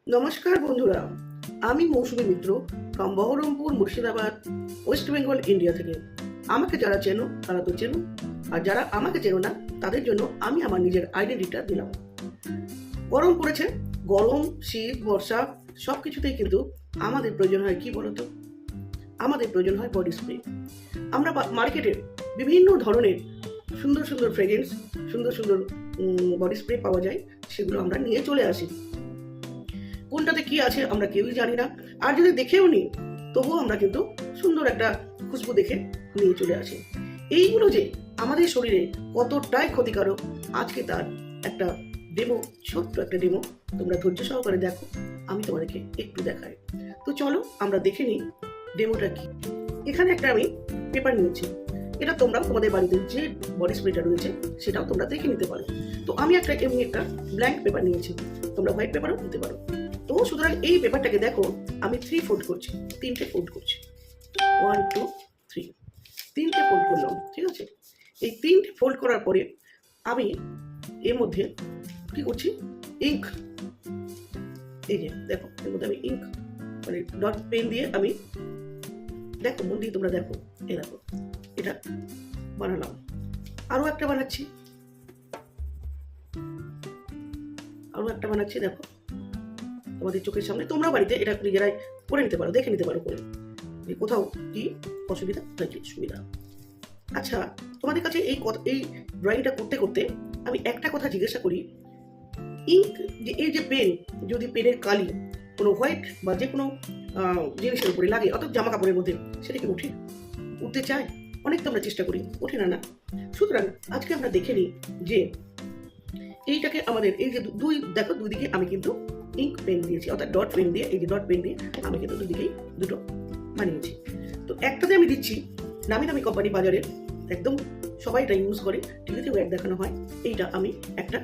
নমস্কার বন্ধুরা, আমি Moushumi Mitra from Baharampur, Murshidabad, West Bengal, India থেকে। আমাকে যারা চেনো তারা তো চেনো, আর যারা আমাকে চেনো না তাদের জন্য আমি আমার নিজের আইডেন্টিটিটা দিলাম। গরম পড়েছে, গরম, শীত, বর্ষা সব কিছুতেই কিন্তু আমাদের প্রয়োজন হয় কি বলতো? আমাদের প্রয়োজন হয় বডি স্প্রে। আমরা মার্কেটে বিভিন্ন ধরনের সুন্দর সুন্দর ফ্রেগ্রেন্স, সুন্দর সুন্দর বডি স্প্রে পাওয়া যায়, সেগুলো আমরা নিয়ে চলে আসি। কোনটাতে কি আছে আমরা কেউই জানি না, আর যদি দেখেও নিই তবুও আমরা কিন্তু সুন্দর একটা খুশবু দেখে নিয়ে চলে আসি। এইগুলো যে আমাদের শরীরে কতটাই ক্ষতিকারক, আজকে তার একটা ডেমো, ছোট্ট একটা ডেমো তোমরা ধৈর্য সহকারে দেখো, আমি তোমাদেরকে একটু দেখাই। তো চলো আমরা দেখে নিই ডেমোটা কি। এখানে একটা আমি পেপার নিয়েছি, এটা তোমরা তোমাদের বাড়িতে যে বডি স্প্রেটা রয়েছে সেটাও তোমরা দেখে নিতে পারো। তো আমি একটা এমনি একটা ব্ল্যাঙ্ক পেপার নিয়েছি, তোমরা হোয়াইট পেপারও নিতে পারো। তো সুতরাং এই পেপারটাকে দেখো, আমি 3 ফোল্ড করছি, 3টে ফোল্ড করছি, 1 2 3, 3টে ফোল্ড করলাম, ঠিক আছে। এই 3টে ফোল্ড করার পরে আমি এর মধ্যে কি করছি, ইঙ্ক, এই যে দেখো এর মধ্যে আমি ইঙ্ক মানে ডট পেন দিয়ে আমি, দেখো মন দিয়ে তোমরা দেখো, এই দেখো এটা বানালাম। আরো একটা বানাচ্ছি, দেখো তোমাদের চোখের সামনে। তোমরা বাড়িতে এটা নিজেরাই করে নিতে পারো, দেখে নিতে পারো করে যে কোথাও কি অসুবিধা নাকি সুবিধা। আচ্ছা, তোমাদের কাছে এই ড্রয়িংটা করতে করতে আমি একটা কথা জিজ্ঞাসা করি, ইঙ্ক যে এই যে পেন, যদি পেনের কালি কোনো হোয়াইট বা যে কোনো জিনিসের উপরে লাগে, অর্থাৎ জামা কাপড়ের মধ্যে, সেটা কি উঠতে চায়? অনেক তো আমরা চেষ্টা করি, ওঠে না। সুতরাং আজকে আমরা দেখে নিই যে এইটাকে আমাদের এই যে দেখো দুই দিকে আমি কিন্তু ইঙ্ক পেন দিয়েছি, অর্থাৎ ডট পেন দিয়ে, এই যে ডট পেন দিয়ে আমি কিন্তু দুদিকেই দুটো বানিয়েছি। তো একটাতে আমি দিচ্ছি নামি দামি কোম্পানি, বাজারে একদম সবাই এটা ইউজ করে, টিভিতেও অ্যাড দেখানো হয়। এইটা আমি একটা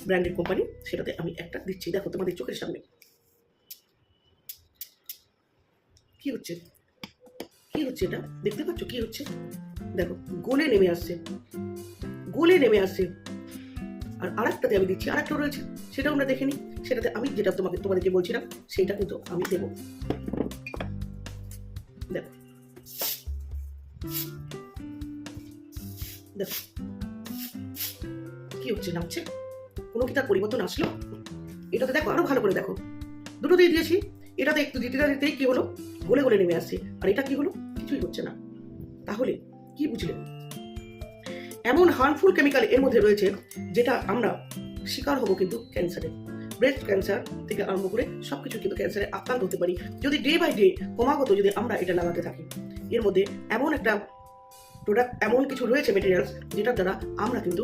ব্র্যান্ডেড কোম্পানি, সেটাতে আমি একটা দিচ্ছি, দেখো তোমাদের চোখের সামনে কি হচ্ছে, এটা দেখতে পাচ্ছ কি হচ্ছে? দেখো গোলে নেমে আসছে। আর আরেকটাতে আমি দিচ্ছি, আরেকটা রয়েছে, সেটাও আমরা দেখে নিই। সেটাতে আমি যেটা তোমাদেরকে বলছিলাম সেটা কিন্তু আমি দেবো। দেখো দেখো কি হচ্ছে, নামছে, কোনো কি তার পরিবর্তন আসলো? এটাতে দেখো আরো ভালো করে দেখো, দুটোতেই দিয়েছি, এটাতে একটু দিতেই কি হলো, গোলে গোলে নেমে আসছে, আর এটা কি হলো, কিছুই হচ্ছে না। তাহলে কি বুঝলে? এমন হার্মফুল কেমিক্যাল এর মধ্যে রয়েছে যেটা আমরা শিকার হবো কিন্তু ক্যান্সারের। ব্রেস্ট ক্যান্সার থেকে আরম্ভ করে সবকিছু কিন্তু ক্যান্সারে আক্রান্ত হতে পারি যদি ডে বাই ডে ক্রমাগত যদি আমরা এটা লাগাতে থাকি। এর মধ্যে এমন একটা প্রোডাক্ট, এমন কিছু রয়েছে মেটেরিয়ালস, যেটার দ্বারা আমরা কিন্তু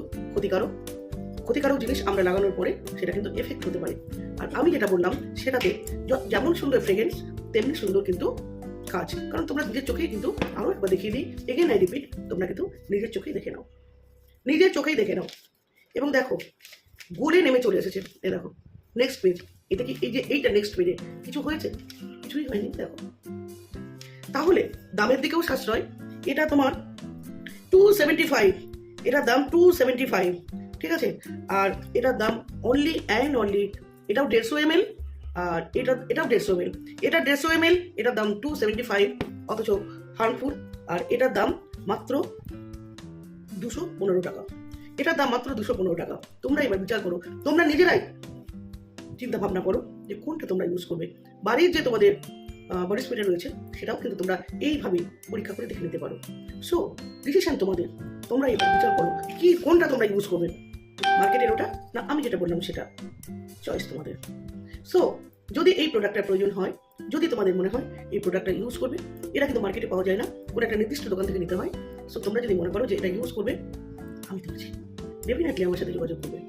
ক্ষতিকারক জিনিস আমরা লাগানোর পরে সেটা কিন্তু এফেক্ট হতে পারে। আর আমি যেটা বললাম সেটাতে যেমন সুন্দর ফ্রেগ্রেন্স তেমনি সুন্দর কিন্তু কাজ। কারণ তোমরা নিজের চোখেই কিন্তু, আরও একবার দেখিয়ে দিই, এগেন আই রিপিট, তোমরা কিন্তু নিজের চোখেই দেখে নাও, এবং দেখো গোলে নেমে চলে এসেছে। এই দেখো নেক্সট পেজ, এটা কি এই যে এইটা নেক্সট পেজে কিছু হয়েছে? কিছুই হয়নি। দেখো তাহলে দামের দিকেও সাশ্রয়, এটা তোমার 275, এটার দাম 275, ঠিক আছে। আর এটার দাম অনলি অ্যান্ড অনলি, এটাও 150 ml, আর এটাও 150 ml, এটা 150 ml, এটার দাম 275, অথচ হার্মফুল। আর এটার দাম মাত্র 215 টাকা, এটার দাম মাত্র 215 টাকা। তোমরা এবার বিচার করো, তোমরা নিজেরাই চিন্তা ভাবনা করো যে কোনটা তোমরা ইউজ করবে। বাড়ির যে তোমাদের বডি স্প্রে রয়েছে সেটাও কিন্তু তোমরা এইভাবে পরীক্ষা করে দেখে নিতে পারো। সো ডিসিশন তোমাদের, তোমরা এবার বিচার করো কি কোনটা তোমরা ইউজ করবে, মার্কেটের ওটা না আমি যেটা বললাম সেটা, চয়েস তোমাদের। সো যদি এই প্রোডাক্টটার প্রয়োজন হয়, যদি তোমাদের মনে হয় এই প্রোডাক্টটা ইউজ করবে, এটা কিন্তু মার্কেটে পাওয়া যায় না, কোনো একটা নির্দিষ্ট দোকান থেকে নিতে হয়। সো তোমরা যদি মনে করো যে এটা ইউজ করবে, আমি দেখছি, ডেফিনেটলি আমার সাথে যোগাযোগ করবে।